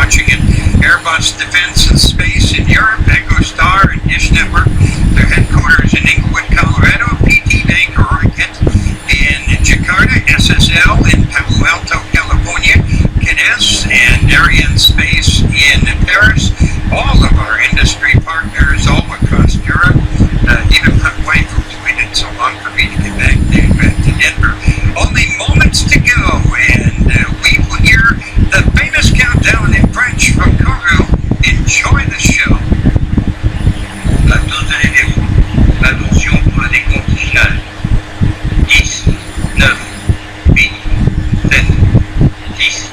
watching it. Airbus Defense and Space in Europe, EchoStar and Dish Network. Their headquarters in Inglewood, Colorado. PT Bank Rakyat in Jakarta. SSL in Palo Alto, California. Canes and Arianespace in Paris. All of our industry partners all across Europe. Even my wife, who's waited so long for me to get back to Denver. Only moments to go, and we will hear the famous countdown in French from Kourou. Enjoy the show. Bateaux de l'éléo. Attention pour le décompte final. 10, 9, 8, 7, 6,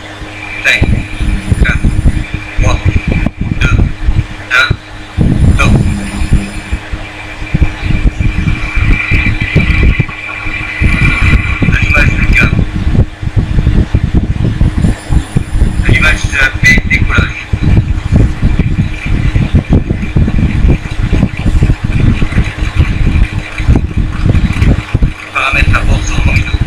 5, 4, 3, 2, 1, stop. L'image de la paix, décollage. Paramètres à bord sont nominaux.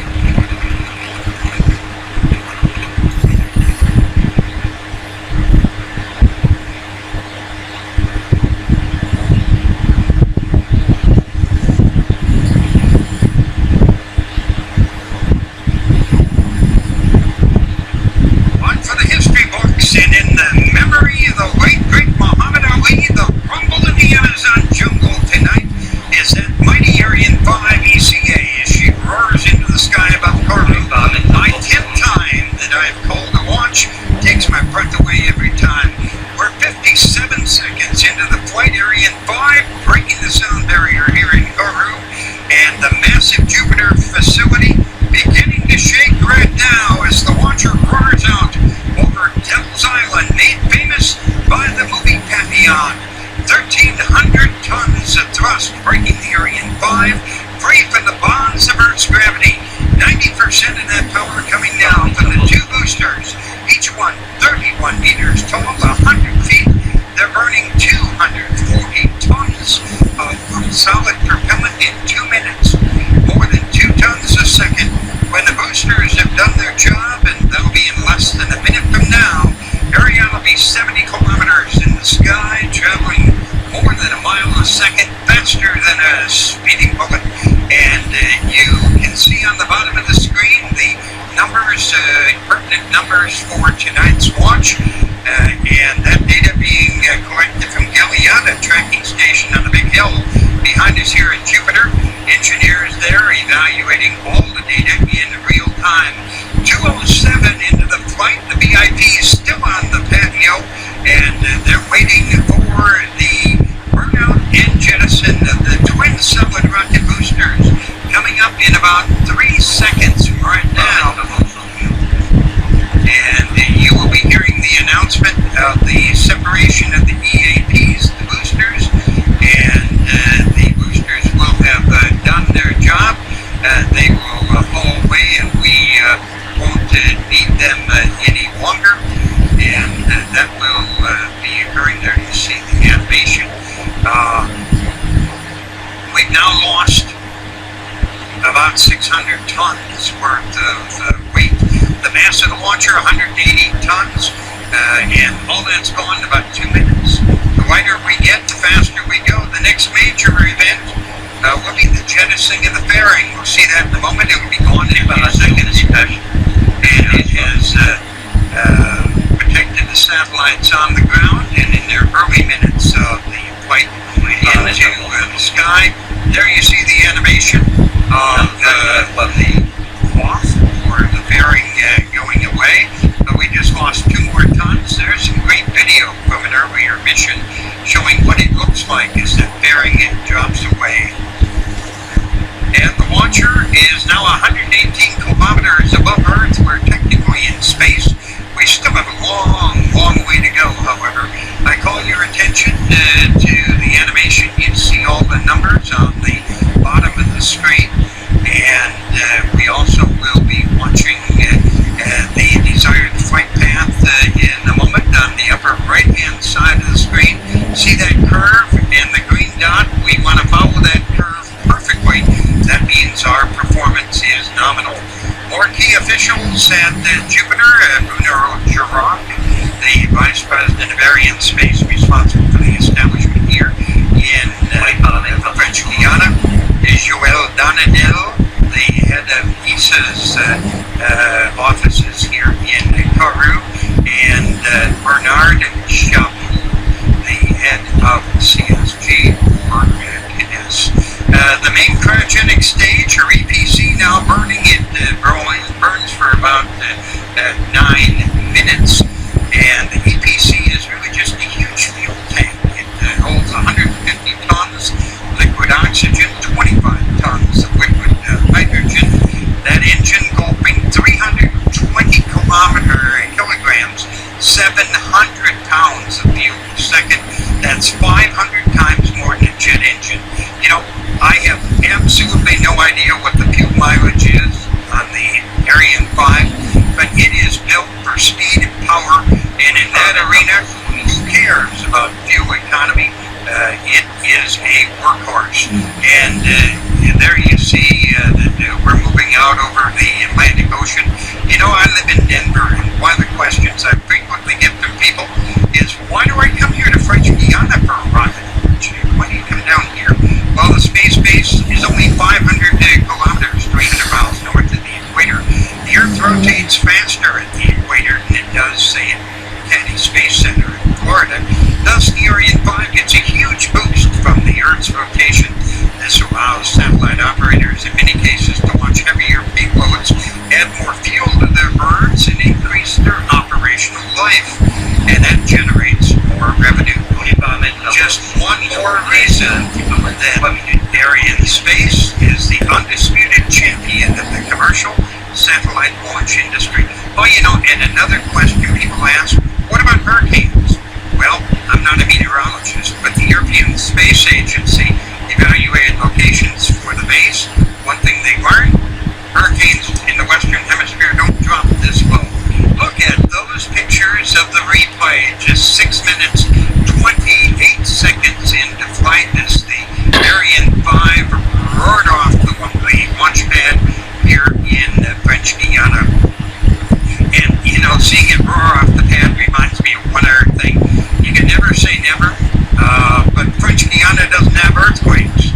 One for the history books, and in the memory of the late great Muhammad Ali, the rumble in the Amazon jungle tonight is that mighty Ariane 5 ECA as she roars into the sky above Kourou. My 10th time that I've called a launch takes my breath away every time. We're 57 seconds into the flight. Ariane 5 breaking the sound barrier here in Kourou, and the massive Jupiter facility beginning to shake right now as the launcher roars out over Devil's Island, made famous by the movie Papillon. 1,300 tons of thrust breaking the Ariane 5 free from the bonds of Earth's gravity. 90% of that power coming down from the two boosters, each one 31 meters tall, 100 feet. They're burning 240 tons of solid propellant in 2 minutes, more than 2 tons a second. When the boosters have done their job, and that'll be in less than a minute from now, Ariane will be 70 kilometers in the sky, traveling more than a mile a second, faster than a speeding bullet. And you can see on the bottom of the screen the numbers, pertinent numbers for tonight's launch, and that data being collected from Galiad, a tracking station on the big hill behind us here in Jupiter. Engineers there evaluating all the data in real time. 2:07 into the flight, the VIP is still on the patio, and they're waiting for the burnout and jettison of the twin solid rocket boosters coming up in about 3 seconds right now. And you will be hearing the announcement of the separation of the EAPs, the boosters, and the boosters will have done their job. They will fall away, and we won't need them any longer. And that will be occurring there. You see the animation. We've now lost about 600 tons worth of weight. The mass of the launcher, 180 tons, and all that's gone in about 2 minutes. The lighter we get, the faster we go. The next major event will be the jettisoning of the fairing. We'll see that in a moment. It will be gone in about a second. And it has protected the satellites on the ground, and in their early minutes of the flight into the sky, there you see the animation of the cloth or the fairing going away. But we just lost 2 more tons. There's some great video from an earlier mission showing what it looks like as that fairing drops away. And the launcher is now 118 kilometers above Earth. We're technically in space. We still have a long, long way to go, however. I call your attention to the animation. You see all the numbers on the bottom of the screen. And we also will be watching the desired flight path in a moment on the upper right-hand side of the screen. See that curve and the green dot? We want to follow that curve perfectly. That means our performance is nominal. More key officials at Jupiter, Bruno Girard, the Vice Arianespace, responsible for the establishment here in French Guiana, Joël Donadel, the head of ESA's offices here in Carew, and Bernard Chabot, the head of CSG or KNS. The main cryogenic stage, or EPC, now burning. It burns for about 9 minutes, and the EPC is really just a huge fuel tank. It holds 150 tons liquid oxygen, 25 tons of liquid hydrogen. That engine gulping 320 kilograms, 700 pounds of fuel per second. That's 500 times more than a jet engine. You know, I have absolutely no idea what the fuel mileage is on the Ariane 5, but it is built for speed and power, and in that arena, who cares about fuel economy? It is a workhorse, and there you see that we're moving out over the Atlantic Ocean. You know, I live in Denver, and one of the questions I frequently get from people is, why do I come here to French Guiana for a rocket launch? Why do you come down here? Well, the space base is only 500 kilometers, 300 miles north of the equator. The Earth rotates faster at the equator than it does, say, at Kennedy Space Center in Florida. Thus, the Ariane 5 gets a huge boost from the Earth's rotation. This allows satellite operators, in many cases, to launch heavier payloads, add more fuel to their burns, and increase their operational life. And that generates more revenue. Just one more reason that Arianespace is the undisputed champion of the commercial satellite launch industry. Oh, you know, and another question people ask, what about hurricanes? Well, I'm not a meteorologist, but the European Space Agency evaluated locations for the base. One thing they learned, hurricanes in the Western Hemisphere don't drop this low. Look at those pictures of the replay, just 6 minutes, 28 seconds into flight as the Ariane 5 roared off the launch pad here in French Guiana. And, you know, seeing it roar off the pad reminds me of one other thing. You can never say never, but French Guiana doesn't have earthquakes.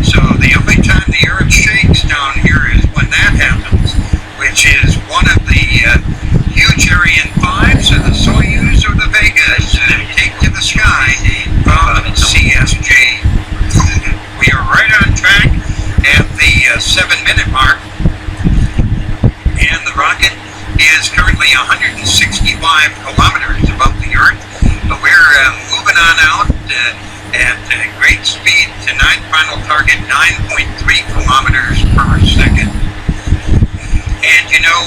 So the only time the earth shakes down here is when that happens, which is one of the huge Ariane 5s, or the Soyuz, or the Vegas take to the sky from CSG. We are right on track at the 7-minute mark, and the rocket is currently 165 kilometers above the Earth. But we're moving on out at great speed tonight. Final target 9.3 kilometers per second. And you know,